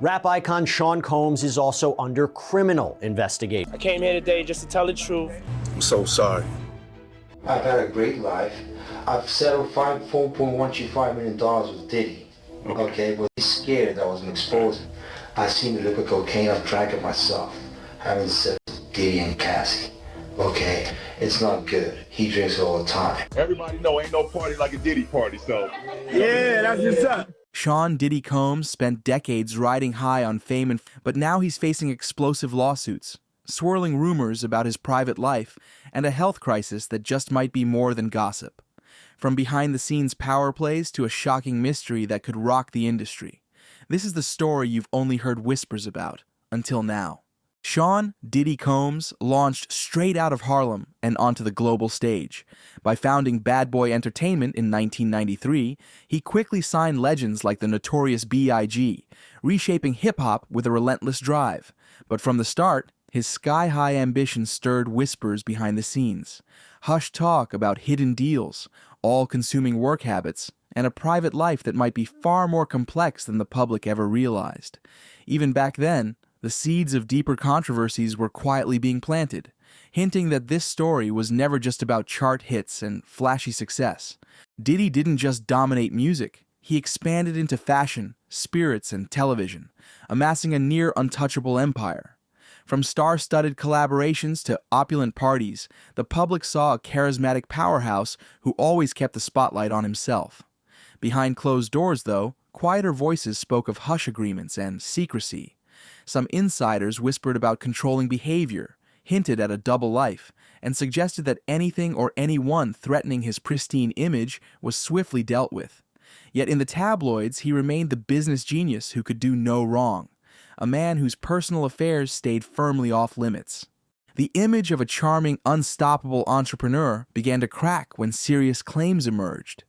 Rap icon Sean Combs is also under criminal investigation. I came here today just to tell the truth. I'm so sorry. I've had a great life. I've settled $4.125 million with Diddy. Okay, but he's scared that I was gonna expose him. I seen the liquid cocaine, I've drank it myself. Having sex with Diddy and Cassie. Okay, it's not good. He drinks all the time. Everybody know ain't no party like a Diddy party, so. Yeah, that's what's up. Sean Diddy Combs spent decades riding high on fame, but now he's facing explosive lawsuits, swirling rumors about his private life, and a health crisis that just might be more than gossip. From behind-the-scenes power plays to a shocking mystery that could rock the industry. This is the story you've only heard whispers about, until now. Sean Diddy Combs launched straight out of Harlem and onto the global stage. By founding Bad Boy Entertainment in 1993, he quickly signed legends like the notorious B.I.G., reshaping hip-hop with a relentless drive. But from the start, his sky-high ambition stirred whispers behind the scenes. Hushed talk about hidden deals, all-consuming work habits, and a private life that might be far more complex than the public ever realized. Even back then, the seeds of deeper controversies were quietly being planted, hinting that this story was never just about chart hits and flashy success. Diddy didn't just dominate music, he expanded into fashion, spirits, and television, amassing a near untouchable empire. From star-studded collaborations to opulent parties, the public saw a charismatic powerhouse who always kept the spotlight on himself. Behind closed doors, though, quieter voices spoke of hush agreements and secrecy. Some insiders whispered about controlling behavior, hinted at a double life, and suggested that anything or anyone threatening his pristine image was swiftly dealt with. Yet in the tabloids, he remained the business genius who could do no wrong, a man whose personal affairs stayed firmly off limits. The image of a charming, unstoppable entrepreneur began to crack when serious claims emerged.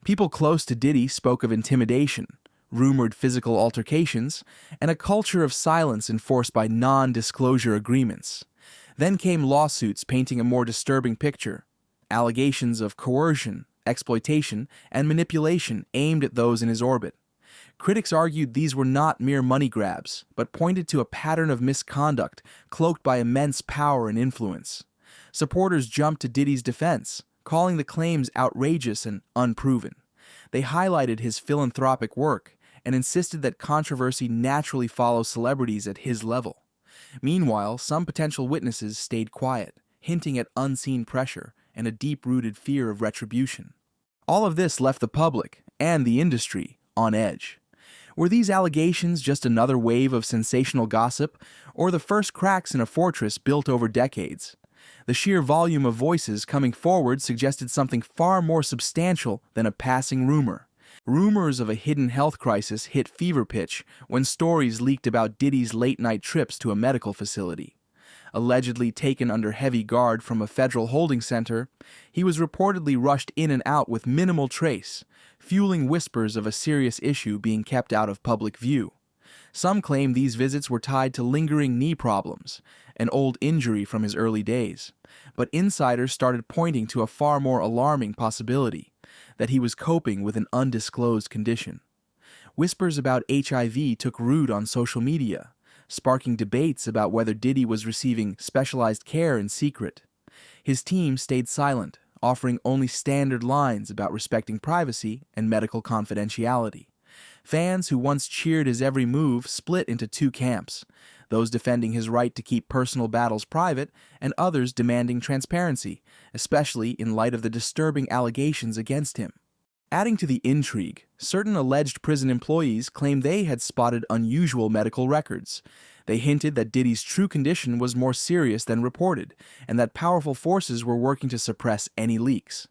People close to Diddy spoke of intimidation, rumored physical altercations, and a culture of silence enforced by non-disclosure agreements. Then came lawsuits painting a more disturbing picture, allegations of coercion, exploitation, and manipulation aimed at those in his orbit. Critics argued these were not mere money grabs, but pointed to a pattern of misconduct cloaked by immense power and influence. Supporters jumped to Diddy's defense, calling the claims outrageous and unproven. They highlighted his philanthropic work and insisted that controversy naturally follows celebrities at his level. Meanwhile, some potential witnesses stayed quiet, hinting at unseen pressure and a deep-rooted fear of retribution. All of this left the public, and the industry, on edge. Were these allegations just another wave of sensational gossip, or the first cracks in a fortress built over decades? The sheer volume of voices coming forward suggested something far more substantial than a passing rumor. Rumors of a hidden health crisis hit fever pitch when stories leaked about Diddy's late-night trips to a medical facility. Allegedly taken under heavy guard from a federal holding center, he was reportedly rushed in and out with minimal trace, fueling whispers of a serious issue being kept out of public view. Some claim these visits were tied to lingering knee problems, an old injury from his early days. But insiders started pointing to a far more alarming possibility, that he was coping with an undisclosed condition. Whispers about HIV took root on social media, sparking debates about whether Diddy was receiving specialized care in secret. His team stayed silent, offering only standard lines about respecting privacy and medical confidentiality. Fans who once cheered his every move split into two camps, those defending his right to keep personal battles private, and others demanding transparency, especially in light of the disturbing allegations against him. Adding to the intrigue, certain alleged prison employees claimed they had spotted unusual medical records. They hinted that Diddy's true condition was more serious than reported, and that powerful forces were working to suppress any leaks.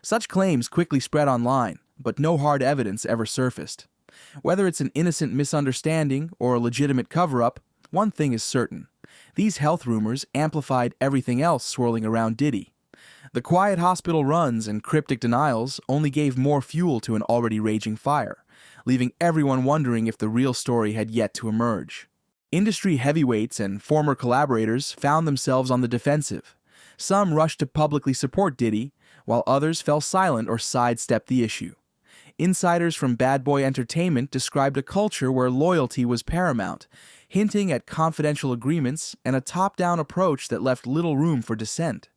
Such claims quickly spread online, but no hard evidence ever surfaced. Whether it's an innocent misunderstanding or a legitimate cover-up, one thing is certain. These health rumors amplified everything else swirling around Diddy. The quiet hospital runs and cryptic denials only gave more fuel to an already raging fire, leaving everyone wondering if the real story had yet to emerge. Industry heavyweights and former collaborators found themselves on the defensive. Some rushed to publicly support Diddy, while others fell silent or sidestepped the issue. Insiders from Bad Boy Entertainment described a culture where loyalty was paramount, hinting at confidential agreements and a top-down approach that left little room for dissent.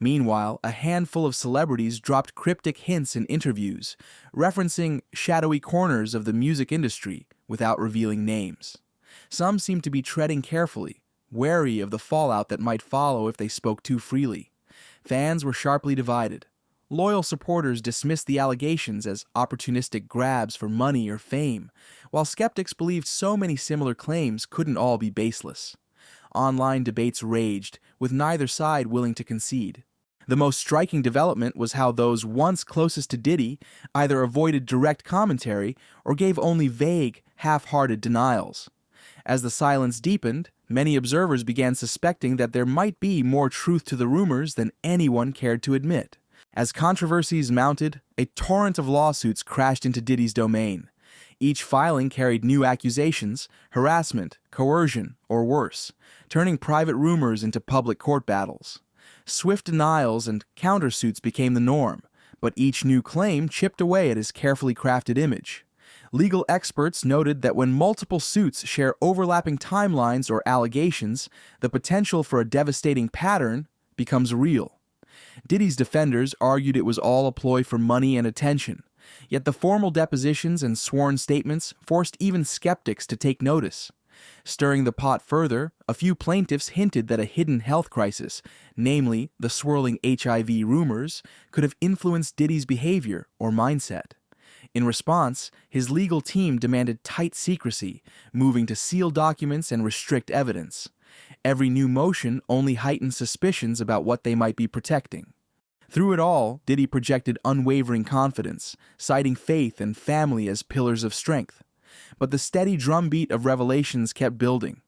Meanwhile, a handful of celebrities dropped cryptic hints in interviews, referencing shadowy corners of the music industry without revealing names. Some seemed to be treading carefully, wary of the fallout that might follow if they spoke too freely. Fans were sharply divided. Loyal supporters dismissed the allegations as opportunistic grabs for money or fame, while skeptics believed so many similar claims couldn't all be baseless. Online debates raged, with neither side willing to concede. The most striking development was how those once closest to Diddy either avoided direct commentary or gave only vague, half-hearted denials. As the silence deepened, many observers began suspecting that there might be more truth to the rumors than anyone cared to admit. As controversies mounted, a torrent of lawsuits crashed into Diddy's domain. Each filing carried new accusations, harassment, coercion, or worse, turning private rumors into public court battles. Swift denials and countersuits became the norm, but each new claim chipped away at his carefully crafted image. Legal experts noted that when multiple suits share overlapping timelines or allegations, the potential for a devastating pattern becomes real. Diddy's defenders argued it was all a ploy for money and attention, yet the formal depositions and sworn statements forced even skeptics to take notice. Stirring the pot further, a few plaintiffs hinted that a hidden health crisis, namely the swirling HIV rumors, could have influenced Diddy's behavior or mindset. In response, his legal team demanded tight secrecy, moving to seal documents and restrict evidence. Every new motion only heightened suspicions about what they might be protecting. Through it all, Diddy projected unwavering confidence, citing faith and family as pillars of strength. But the steady drumbeat of revelations kept building.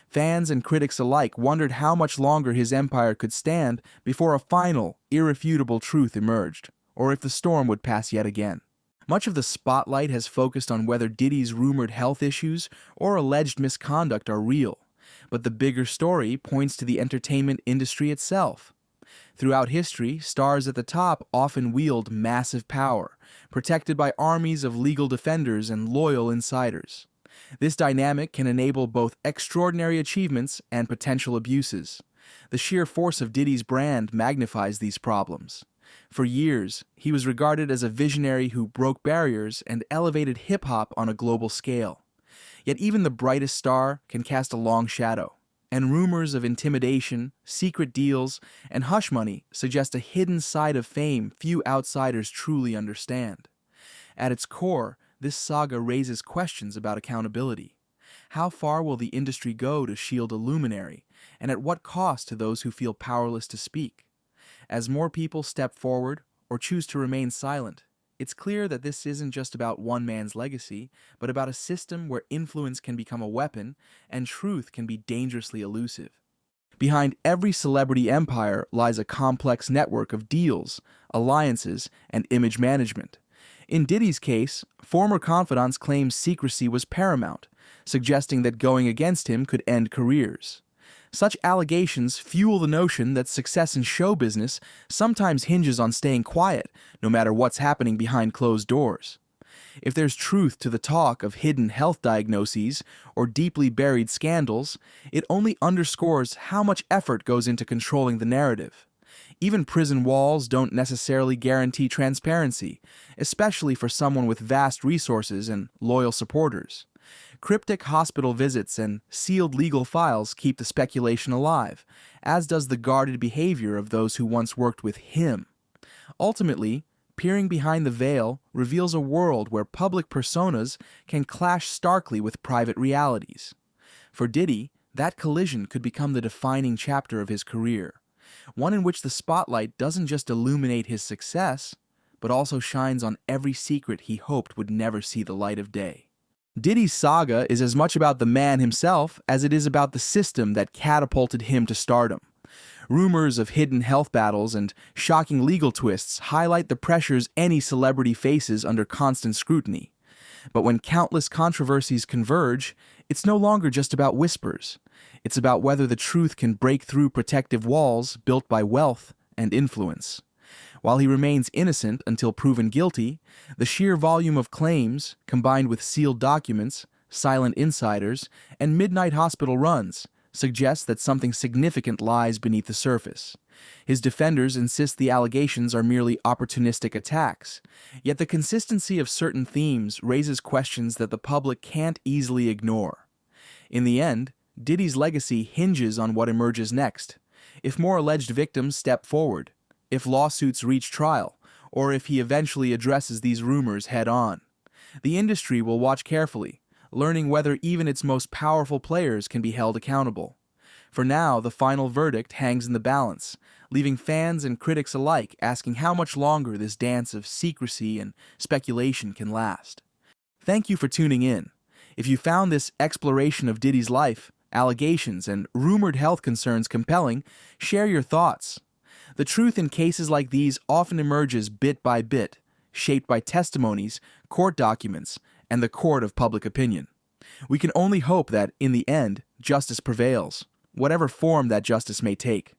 Fans and critics alike wondered how much longer his empire could stand before a final, irrefutable truth emerged, or if the storm would pass yet again. Much of the spotlight has focused on whether Diddy's rumored health issues or alleged misconduct are real, but the bigger story points to the entertainment industry itself. Throughout history, stars at the top often wield massive power, protected by armies of legal defenders and loyal insiders. This dynamic can enable both extraordinary achievements and potential abuses. The sheer force of Diddy's brand magnifies these problems. For years, he was regarded as a visionary who broke barriers and elevated hip-hop on a global scale. Yet even the brightest star can cast a long shadow, and rumors of intimidation, secret deals, and hush money suggest a hidden side of fame few outsiders truly understand. At its core, this saga raises questions about accountability. How far will the industry go to shield a luminary, and at what cost to those who feel powerless to speak? As more people step forward or choose to remain silent, it's clear that this isn't just about one man's legacy, but about a system where influence can become a weapon and truth can be dangerously elusive. Behind every celebrity empire lies a complex network of deals, alliances, and image management. In Diddy's case, former confidants claimed secrecy was paramount, suggesting that going against him could end careers. Such allegations fuel the notion that success in show business sometimes hinges on staying quiet, no matter what's happening behind closed doors. If there's truth to the talk of hidden health diagnoses or deeply buried scandals, it only underscores how much effort goes into controlling the narrative. Even prison walls don't necessarily guarantee transparency, especially for someone with vast resources and loyal supporters. Cryptic hospital visits and sealed legal files keep the speculation alive, as does the guarded behavior of those who once worked with him. Ultimately, peering behind the veil reveals a world where public personas can clash starkly with private realities. For Diddy, that collision could become the defining chapter of his career, one in which the spotlight doesn't just illuminate his success, but also shines on every secret he hoped would never see the light of day. Diddy's saga is as much about the man himself as it is about the system that catapulted him to stardom. Rumors of hidden health battles and shocking legal twists highlight the pressures any celebrity faces under constant scrutiny. But when countless controversies converge, it's no longer just about whispers. It's about whether the truth can break through protective walls built by wealth and influence. While he remains innocent until proven guilty, the sheer volume of claims, combined with sealed documents, silent insiders, and midnight hospital runs, suggests that something significant lies beneath the surface. His defenders insist the allegations are merely opportunistic attacks, yet the consistency of certain themes raises questions that the public can't easily ignore. In the end, Diddy's legacy hinges on what emerges next. If more alleged victims step forward, if lawsuits reach trial, or if he eventually addresses these rumors head-on. The industry will watch carefully, learning whether even its most powerful players can be held accountable. For now, the final verdict hangs in the balance, leaving fans and critics alike asking how much longer this dance of secrecy and speculation can last. Thank you for tuning in. If you found this exploration of Diddy's life, allegations, and rumored health concerns compelling, share your thoughts. The truth in cases like these often emerges bit by bit, shaped by testimonies, court documents, and the court of public opinion. We can only hope that, in the end, justice prevails, whatever form that justice may take.